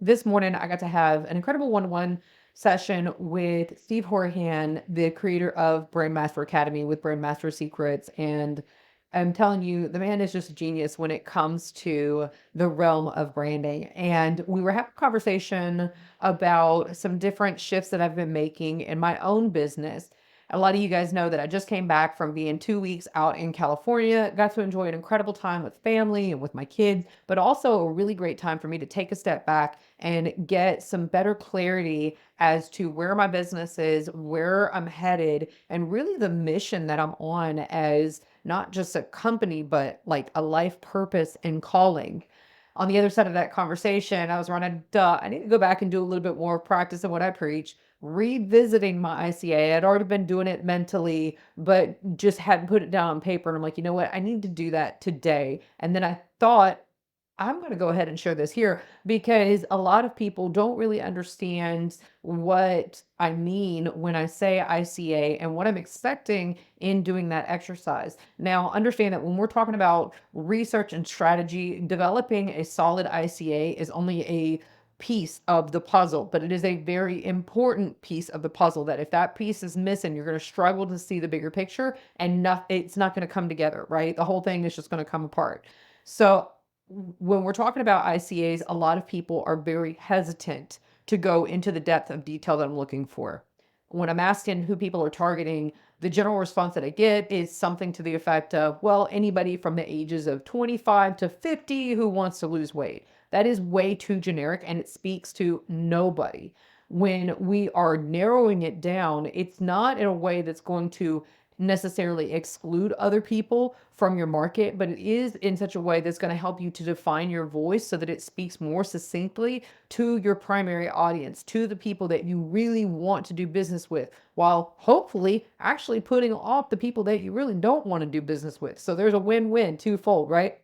This morning, I got to have an incredible one-on-one session with Steve Horahan, the creator of Brandmaster Academy with Brandmaster Secrets. And I'm telling you, the man is just a genius when it comes to the realm of branding. And we were having a conversation about some different shifts that I've been making in my own business. A lot of you guys know that I just came back from being 2 weeks out in California, got to enjoy an incredible time with family and with my kids, but also a really great time for me to take a step back and get some better clarity as to where my business is, where I'm headed, and really the mission that I'm on as not just a company, but like a life purpose and calling. On the other side of that conversation, I was running, duh, I need to go back and do a little bit more practice of what I preach, revisiting my ICA. I'd already been doing it mentally, but just hadn't put it down on paper. And I'm like, you know what? I need to do that today. And then I thought, I'm going to go ahead and share this here because a lot of people don't really understand what I mean when I say ICA and what I'm expecting in doing that exercise. Now, understand that when we're talking about research and strategy, developing a solid ICA is only a piece of the puzzle, but it is a very important piece of the puzzle that if that piece is missing, you're going to struggle to see the bigger picture and it's not going to come together, right? The whole thing is just going to come apart. So when we're talking about ICAs, a lot of people are very hesitant to go into the depth of detail that I'm looking for. When I'm asking who people are targeting, the general response that I get is something to the effect of, well, anybody from the ages of 25 to 50 who wants to lose weight. That is way too generic and it speaks to nobody. When we are narrowing it down, it's not in a way that's going to necessarily exclude other people from your market, but it is in such a way that's going to help you to define your voice so that it speaks more succinctly to your primary audience, to the people that you really want to do business with, while hopefully actually putting off the people that you really don't want to do business with. So there's a win-win twofold, right?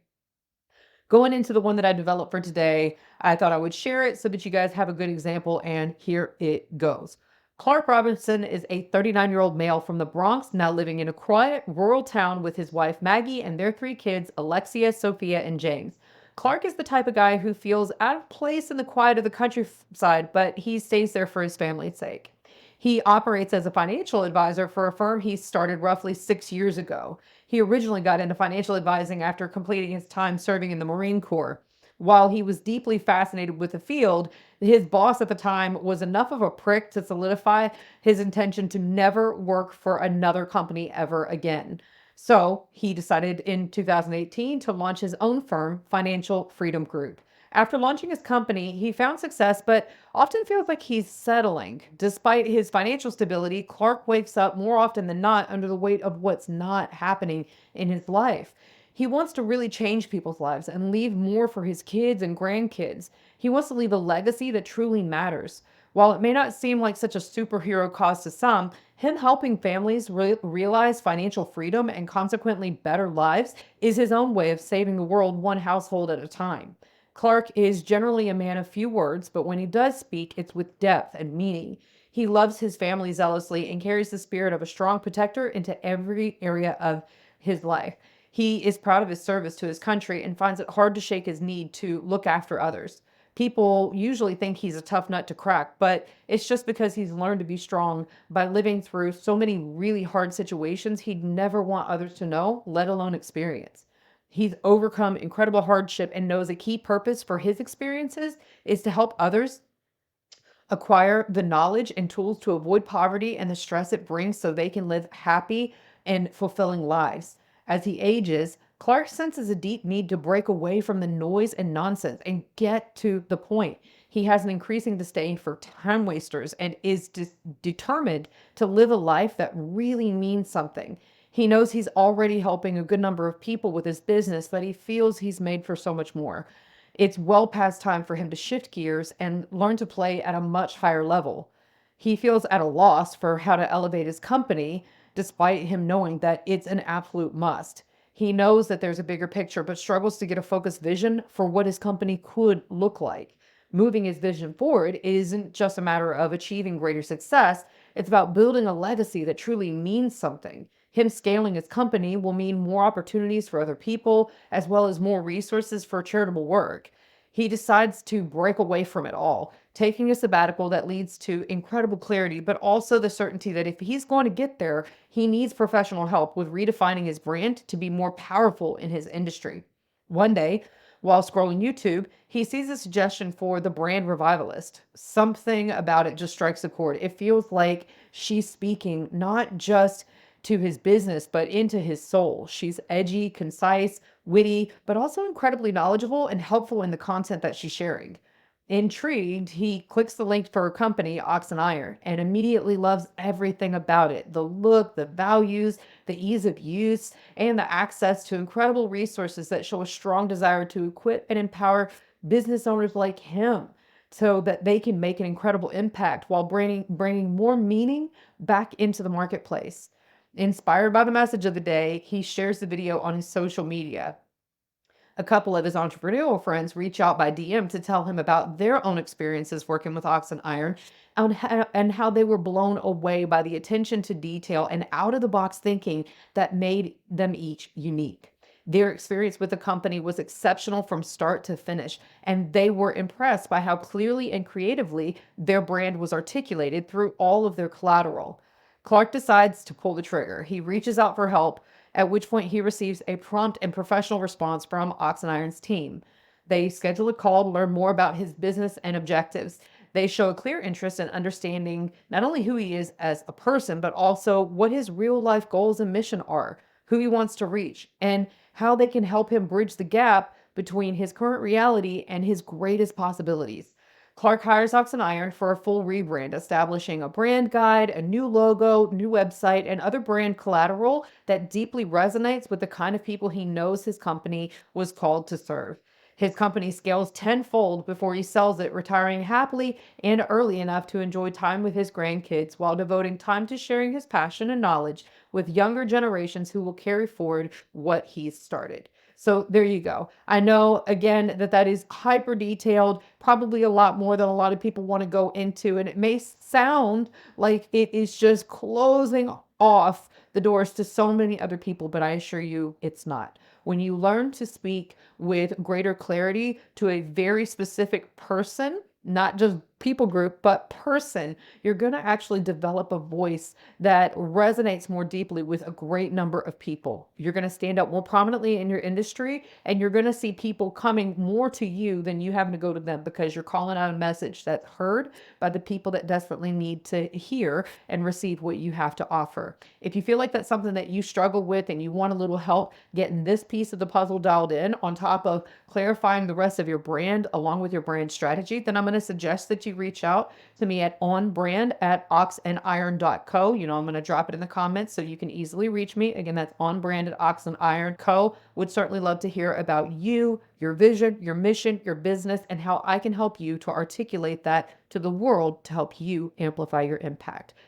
Going into the one that I developed for today, I thought I would share it so that you guys have a good example, and here it goes. Clark Robinson is a 39-year-old male from the Bronx, now living in a quiet rural town with his wife Maggie and their three kids, Alexia, Sophia, and James. Clark is the type of guy who feels out of place in the quiet of the countryside, but he stays there for his family's sake. He operates as a financial advisor for a firm he started roughly 6 years ago. He originally got into financial advising after completing his time serving in the Marine Corps. While he was deeply fascinated with the field, his boss at the time was enough of a prick to solidify his intention to never work for another company ever again. So he decided in 2018 to launch his own firm, Financial Freedom Group. After launching his company, he found success, but often feels like he's settling. Despite his financial stability, Clark wakes up more often than not under the weight of what's not happening in his life. He wants to really change people's lives and leave more for his kids and grandkids. He wants to leave a legacy that truly matters. While it may not seem like such a superhero cause to some, him helping families realize financial freedom and consequently better lives is his own way of saving the world one household at a time. Clark is generally a man of few words, but when he does speak, it's with depth and meaning. He loves his family zealously and carries the spirit of a strong protector into every area of his life. He is proud of his service to his country and finds it hard to shake his need to look after others. People usually think he's a tough nut to crack, but it's just because he's learned to be strong by living through so many really hard situations he'd never want others to know, let alone experience. He's overcome incredible hardship and knows a key purpose for his experiences is to help others acquire the knowledge and tools to avoid poverty and the stress it brings so they can live happy and fulfilling lives. As he ages, Clark senses a deep need to break away from the noise and nonsense and get to the point. He has an increasing disdain for time wasters and is determined to live a life that really means something. He knows he's already helping a good number of people with his business, but he feels he's made for so much more. It's well past time for him to shift gears and learn to play at a much higher level. He feels at a loss for how to elevate his company, despite him knowing that it's an absolute must. He knows that there's a bigger picture, but struggles to get a focused vision for what his company could look like. Moving his vision forward isn't just a matter of achieving greater success, it's about building a legacy that truly means something. Him scaling his company will mean more opportunities for other people, as well as more resources for charitable work. he decides to break away from it all, taking a sabbatical that leads to incredible clarity, but also the certainty that if he's going to get there, he needs professional help with redefining his brand to be more powerful in his industry. One day, while scrolling YouTube, he sees a suggestion for the brand revivalist. Something about it just strikes a chord. It feels like she's speaking not just to his business, but into his soul. She's edgy, concise, witty, but also incredibly knowledgeable and helpful in the content that she's sharing. Intrigued, he clicks the link for her company, Ox and Iron, and immediately loves everything about it: the look, the values, the ease of use, and the access to incredible resources that show a strong desire to equip and empower business owners like him so that they can make an incredible impact while bringing more meaning back into the marketplace. Inspired by the message of the day, he shares the video on his social media. A couple of his entrepreneurial friends reach out by DM to tell him about their own experiences working with Ox and Iron and how they were blown away by the attention to detail and out of the box thinking that made them each unique. Their experience with the company was exceptional from start to finish, and they were impressed by how clearly and creatively their brand was articulated through all of their collateral. Clark decides to pull the trigger. He reaches out for help, at which point he receives a prompt and professional response from Ox and Iron's team. They schedule a call to learn more about his business and objectives. They show a clear interest in understanding not only who he is as a person, but also what his real life goals and mission are, who he wants to reach, and how they can help him bridge the gap between his current reality and his greatest possibilities. Clark hires Ox and Iron for a full rebrand, establishing a brand guide, a new logo, new website, and other brand collateral that deeply resonates with the kind of people he knows his company was called to serve. His company scales tenfold before he sells it, retiring happily and early enough to enjoy time with his grandkids while devoting time to sharing his passion and knowledge with younger generations who will carry forward what he's started. So there you go. I know again that is hyper detailed, probably a lot more than a lot of people want to go into, and it may sound like it is just closing off the doors to so many other people, but I assure you it's not. When you learn to speak with greater clarity to a very specific person, not just people group, but person, you're going to actually develop a voice that resonates more deeply with a great number of people. You're going to stand up more prominently in your industry, and you're going to see people coming more to you than you having to go to them because you're calling out a message that's heard by the people that desperately need to hear and receive what you have to offer. If you feel like that's something that you struggle with and you want a little help getting this piece of the puzzle dialed in on top of clarifying the rest of your brand along with your brand strategy, then I'm going to suggest that you reach out to me at onbrand@oxandiron.co. I'm going to drop it in the comments so you can easily reach me. Again, that's onbrand@oxandiron.co. Would certainly love to hear about you, your vision, your mission, your business, and how I can help you to articulate that to the world to help you amplify your impact.